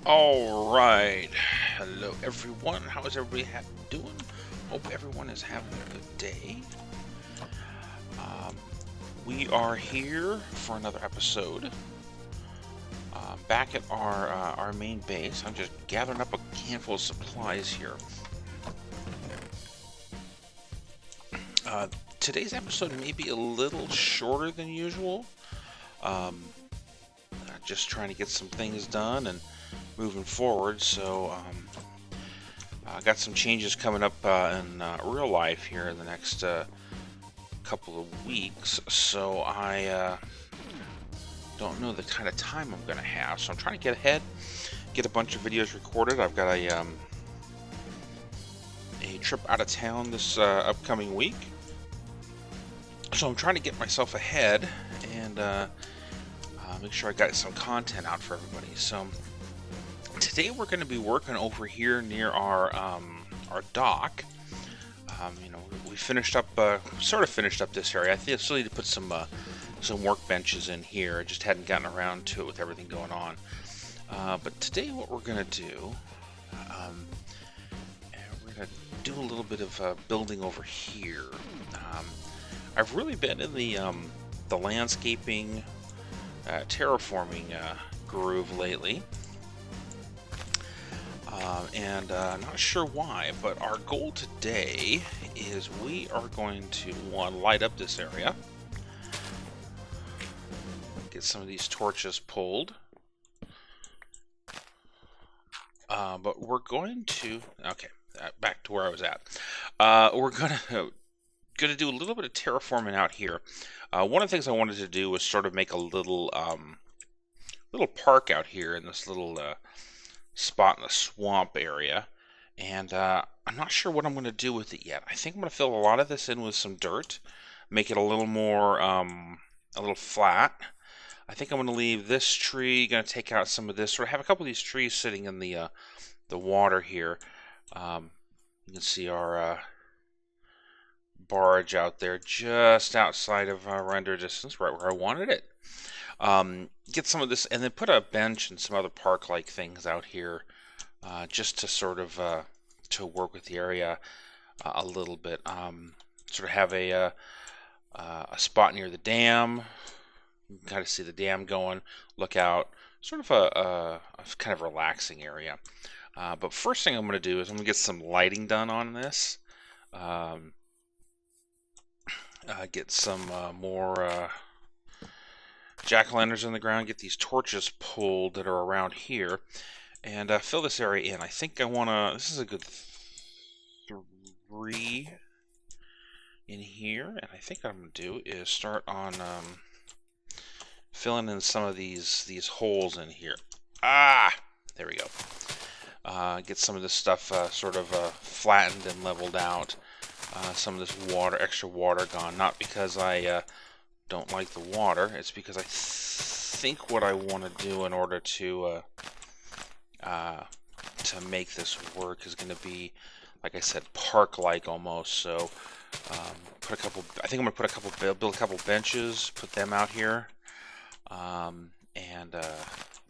All right. Hello, everyone. How is everybody doing? Hope everyone is having a good day. Um, we are here for another episode. Back at our main base. I'm just gathering up a handful of supplies here. Today's episode may be a little shorter than usual. Just trying to get some things done and moving forward. So I got some changes coming up in real life here in the next couple of weeks, so I don't know the kind of time I'm going to have. So I'm trying to get ahead, get a bunch of videos recorded. I've got a trip out of town this upcoming week, so I'm trying to get myself ahead and make sure I got some content out for everybody. So today we're going to be working over here near our dock. We finished up, sort of finished up this area. I think I still need to put some workbenches in here. I just hadn't gotten around to it with everything going on. But today what we're going to do, we're going to do a little bit of building over here. I've really been in the landscaping, terraforming groove lately. And not sure why, but our goal today is we are going to light up this area. Get some of these torches pulled. But we're going to, okay, back to where I was at. We're gonna do a little bit of terraforming out here. One of the things I wanted to do was sort of make a little park out here in this little spot in the swamp area, and I'm not sure what I'm going to do with it yet. I think I'm going to fill a lot of this in with some dirt, make it a little more, a little flat. I think I'm going to leave this tree, going to take out some of this, or have a couple of these trees sitting in the water here. You can see our barge out there just outside of render distance, right where I wanted it. Get some of this, and then put a bench and some other park-like things out here, just to sort of to work with the area a little bit. Sort of have a spot near the dam. You can kind of see the dam going. Look out. Sort of a kind of relaxing area. But first thing I'm going to do is I'm going to get some lighting done on this. Get some more jack-o'-lanterns in the ground, get these torches pulled that are around here, and fill this area in. I think I want to, this is a good 3 in here, and I think what I'm going to do is start on filling in some of these holes in here. There we go. Get some of this stuff sort of flattened and leveled out. Some of this extra water gone, not because I don't like the water, it's because I think what I want to do in order to make this work is going to be, like I said, park-like almost. So I think I'm going to build a couple benches, put them out here, and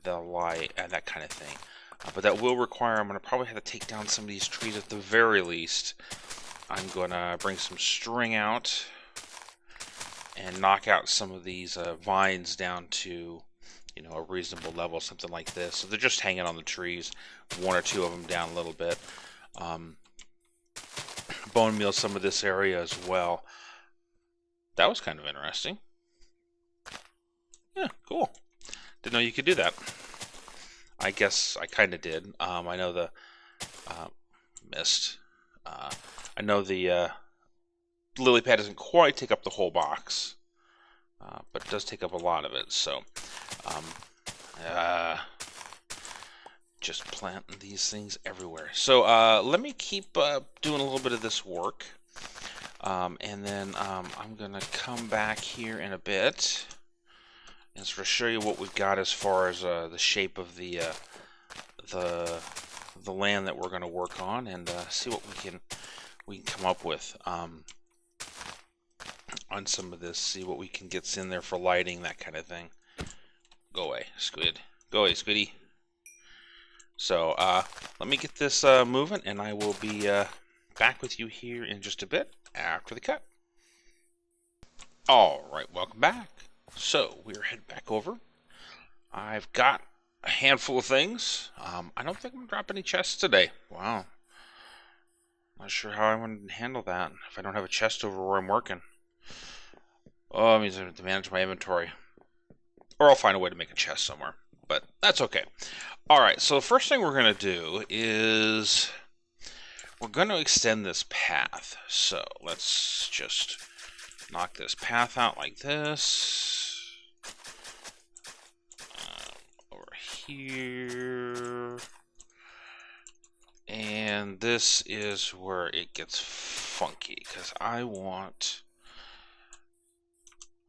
the light and that kind of thing. But that will require, I'm going to probably have to take down some of these trees at the very least. I'm going to bring some string out and knock out some of these vines down to, a reasonable level, something like this. So they're just hanging on the trees, 1 or 2 of them down a little bit. Bone meal some of this area as well. That was kind of interesting. Yeah, cool. Didn't know you could do that. I guess I kind of did. I know the missed. I know the lily pad doesn't quite take up the whole box, but it does take up a lot of it. So, just planting these things everywhere. So let me keep doing a little bit of this work, and then I'm gonna come back here in a bit and sort of show you what we've got as far as the shape of the land that we're going to work on, and see what we can come up with on some of this. See what we can get in there for lighting, that kind of thing. Go away, squid. Go away, squiddy. So let me get this moving, and I will be back with you here in just a bit after the cut. All right, welcome back. So we're heading back over. I've got a handful of things. I don't think I'm gonna drop any chests today. Wow. Not sure how I want to handle that if I don't have a chest over where I'm working. Oh, it means I have to manage my inventory. Or I'll find a way to make a chest somewhere. But that's okay. Alright, so the first thing we're going to do is we're going to extend this path. So let's just knock this path out like this. Over here. And this is where it gets funky, because what I want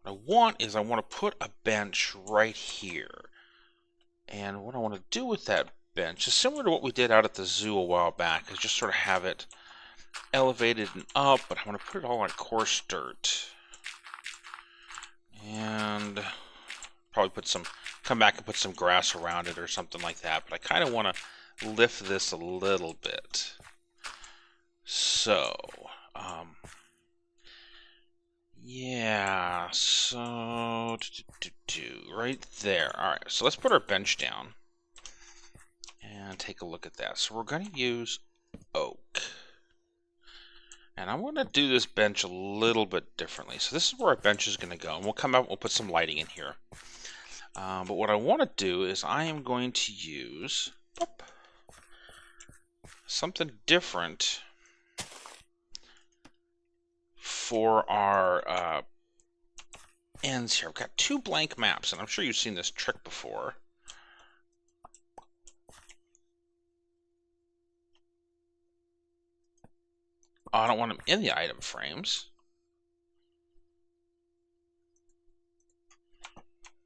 to put a bench right here. And what I want to do with that bench is similar to what we did out at the zoo a while back, is just sort of have it elevated and up, but I want to put it all on coarse dirt. And probably come back and put some grass around it or something like that, but I kind of want to lift this a little bit. So, yeah, so right there. All right, so let's put our bench down and take a look at that. So we're going to use oak. And I want to do this bench a little bit differently. So this is where our bench is going to go. And we'll come out and we'll put some lighting in here. But what I want to do is I am going to use something different for our ends here. I've got 2 blank maps, and I'm sure you've seen this trick before. Oh, I don't want them in the item frames.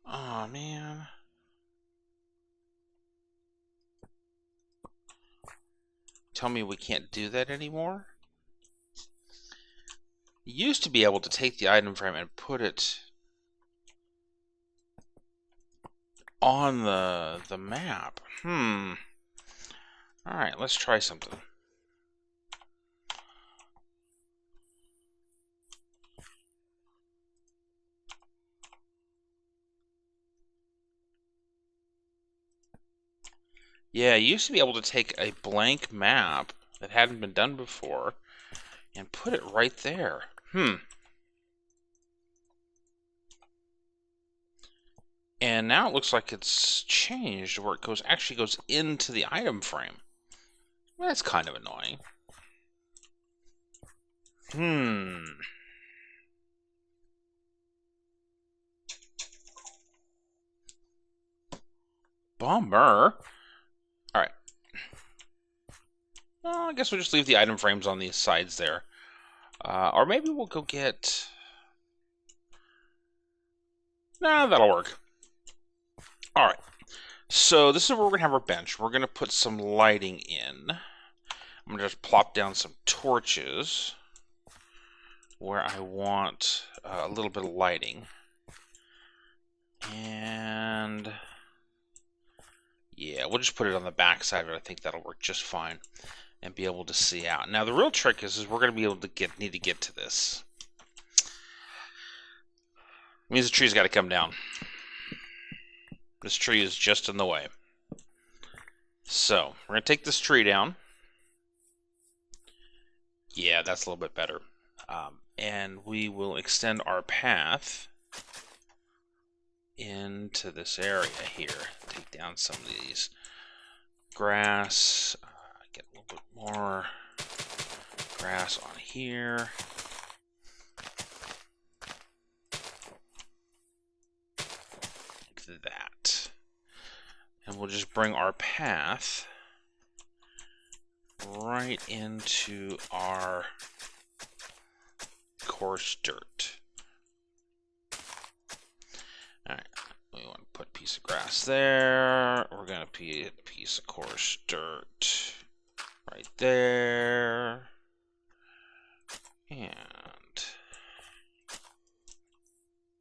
Oh, man. Tell me we can't do that anymore? You used to be able to take the item frame and put it on the map. Alright, let's try something. Yeah, you used to be able to take a blank map that hadn't been done before and put it right there. And now it looks like it's changed where it actually goes into the item frame. That's kind of annoying. Bummer. Alright. Well, I guess we'll just leave the item frames on these sides there. Or maybe we'll go get... Nah, that'll work. Alright. So this is where we're going to have our bench. We're going to put some lighting in. I'm going to just plop down some torches where I want a little bit of lighting. And yeah, we'll just put it on the back side of it. I think that'll work just fine and be able to see out. Now the real trick is we're going to be able to need to get to this. It means the tree's got to come down. This tree is just in the way. So we're going to take this tree down. Yeah, that's a little bit better. And we will extend our path into this area here. Take down some of these grass. Get a little bit more grass on here. Like that. And we'll just bring our path right into our coarse dirt. Alright, we want to put a piece of grass there. We're going to put a piece of coarse dirt right there. And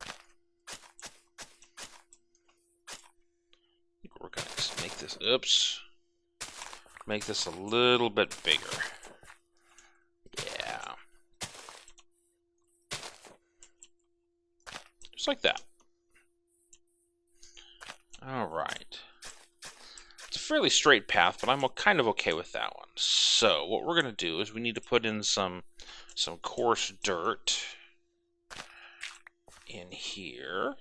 I think we're going to make this, oops. make this a little bit bigger. Yeah. Just like that. Alright. It's a fairly straight path, but I'm kind of okay with that one. So, what we're going to do is we need to put in some coarse dirt in here.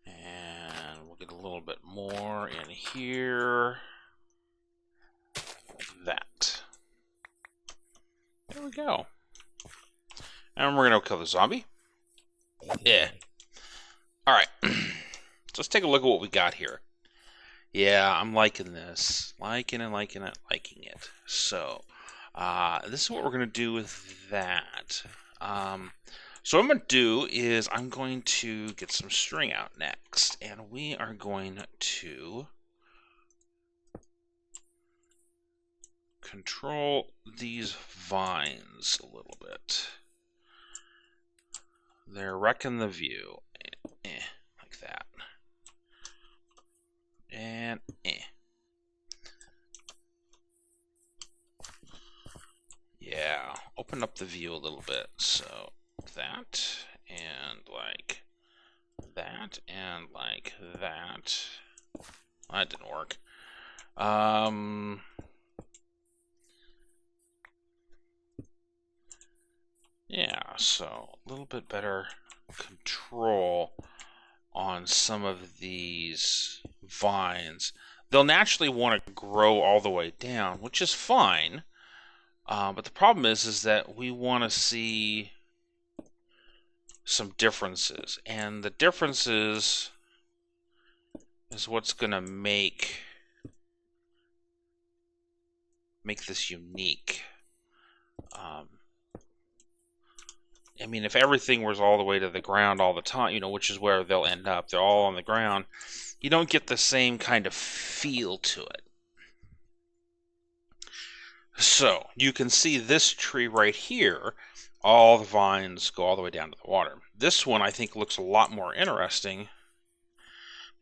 And we'll get a little bit more in here. Like that. There we go. And we're going to kill the zombie. Yeah. Alright. So let's take a look at what we got here. Yeah, I'm liking this. Liking it. So, this is what we're going to do with that. So what I'm going to do is I'm going to get some string out next. And we are going to control these vines a little bit. They're wrecking the view. Like that. And yeah, open up the view a little bit. So that, and like that, and like that. That didn't work. Yeah, so a little bit better control on some of these vines. They'll naturally want to grow all the way down, which is fine. But the problem is that we want to see some differences. And the differences is what's going to make this unique. I mean, if everything was all the way to the ground all the time, you know, which is where they'll end up, they're all on the ground, you don't get the same kind of feel to it. So, you can see this tree right here, all the vines go all the way down to the water. This one, I think, looks a lot more interesting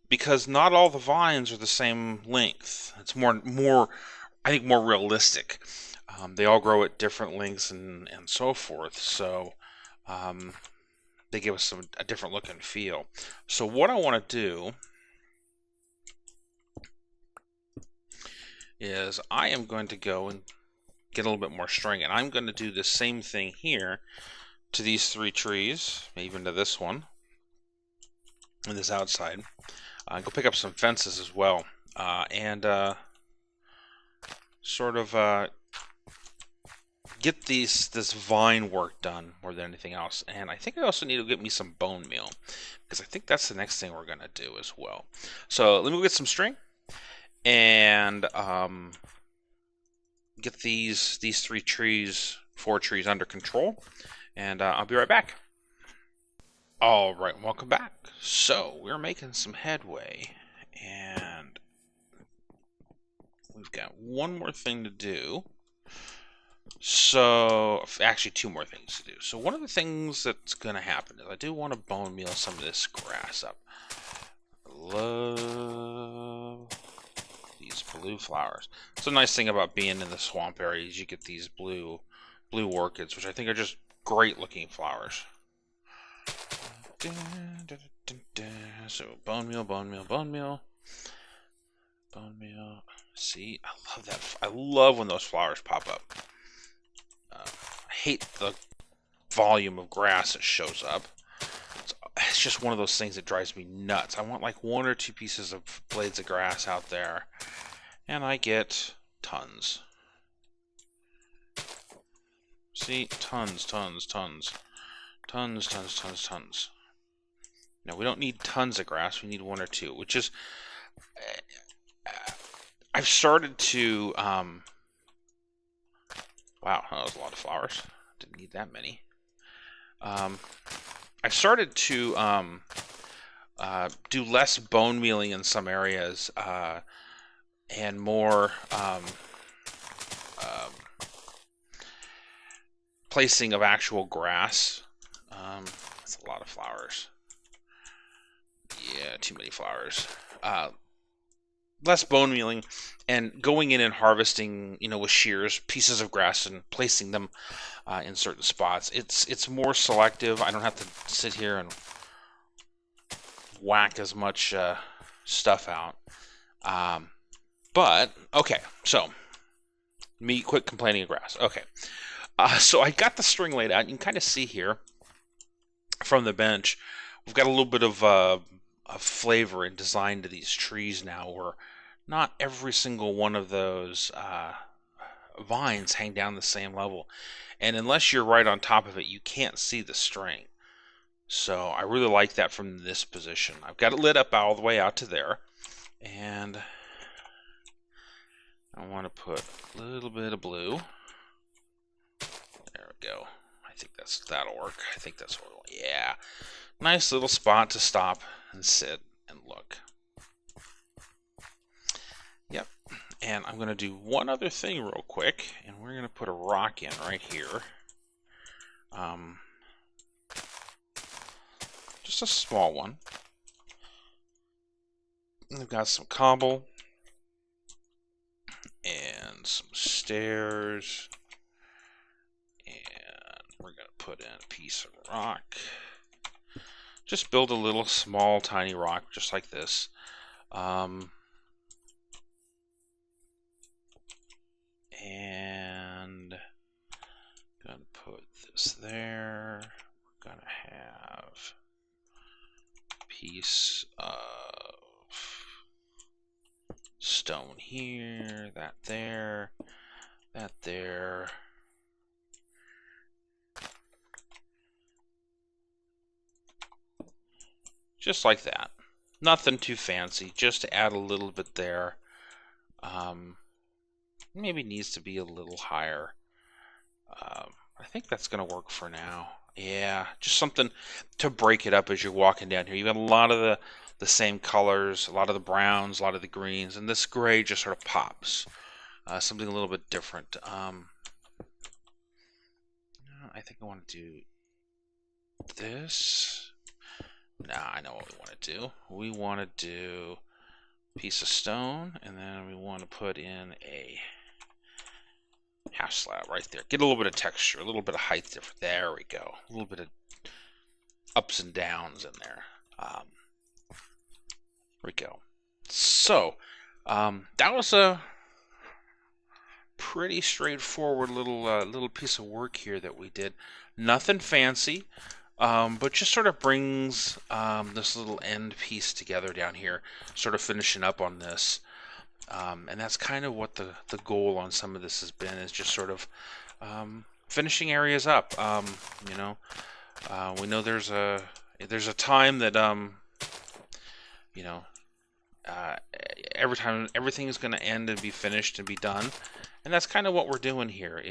because not all the vines are the same length. It's more I think, more realistic. They all grow at different lengths and so forth, so they give us a different look and feel. So what I want to do is I am going to go and get a little bit more string, and I'm going to do the same thing here to these 3 trees, even to this one, and this outside. Go pick up some fences as well, and sort of get this vine work done more than anything else. And I think I also need to get me some bone meal, because I think that's the next thing we're going to do as well. So let me go get some string and get these 4 trees under control, and I'll be right back. All right, welcome back. So we're making some headway, and we've got one more thing to do. So, actually 2 more things to do. So one of the things that's going to happen is I do want to bone meal some of this grass up. I love these blue flowers. It's a nice thing about being in the swamp areas. You get these blue orchids, which I think are just great looking flowers. So bone meal. See, I love that. I love when those flowers pop up. I hate the volume of grass that shows up. It's just one of those things that drives me nuts. I want like 1 or 2 pieces of blades of grass out there, and I get tons. See, tons. No, we don't need tons of grass. We need 1 or 2, which is... I've started to... Wow, that was a lot of flowers. Didn't need that many. I've started to do less bone mealing in some areas and more placing of actual grass. That's a lot of flowers. Yeah, too many flowers. Less bone mealing and going in and harvesting, with shears, pieces of grass and placing them in certain spots. It's more selective. I don't have to sit here and whack as much stuff out. But okay, so me quit complaining of grass. Okay, so I got the string laid out. You can kind of see here from the bench, we've got a little bit of flavor and design to these trees now, where not every single one of those vines hang down the same level. And unless you're right on top of it, you can't see the string. So I really like that from this position. I've got it lit up all the way out to there. And I want to put a little bit of blue. There we go. I think that'll work. I think that's what we want. Yeah. Nice little spot to stop and sit and look. Yep. And I'm going to do one other thing real quick, and we're going to put a rock in right here. Just a small one. I've got some cobble and some stairs, and we're going to put in a piece of rock. Just build a little small tiny rock just like this. And gonna put this there. We're gonna have a piece of stone here, that there, that there. Just like that. Nothing too fancy, just to add a little bit there. Maybe needs to be a little higher. I think that's going to work for now. Yeah, just something to break it up as you're walking down here. You got a lot of the same colors, a lot of the browns, a lot of the greens, and this gray just sort of pops. Something a little bit different. I think I want to do this. Nah, I know what we want to do. We want to do a piece of stone, and then we want to put in a half slab right there. Get a little bit of texture, a little bit of height different. There we go. A little bit of ups and downs in there. There we go. So, that was a pretty straightforward little piece of work here that we did. Nothing fancy. But just sort of brings this little end piece together down here, sort of finishing up on this. And that's kind of what the goal on some of this has been, is just sort of finishing areas up. We know there's a time that every time everything is going to end and be finished and be done, and that's kind of what we're doing here.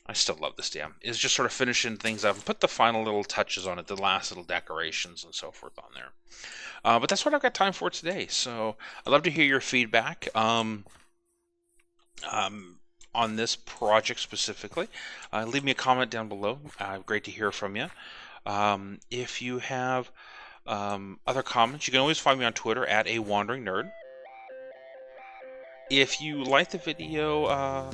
I still love this dam. Is just sort of finishing things up and put the final little touches on it, the last little decorations and so forth on there. But that's what I've got time for today. So I'd love to hear your feedback on this project specifically. Leave me a comment down below. Great to hear from you. If you have other comments, you can always find me on Twitter at @awanderingnerd. If you like the video,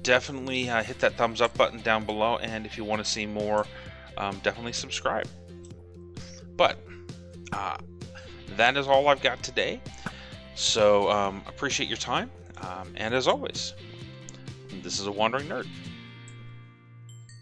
definitely hit that thumbs up button down below, and if you want to see more, definitely subscribe. But that is all I've got today, so appreciate your time, and as always, this is A Wandering Nerd.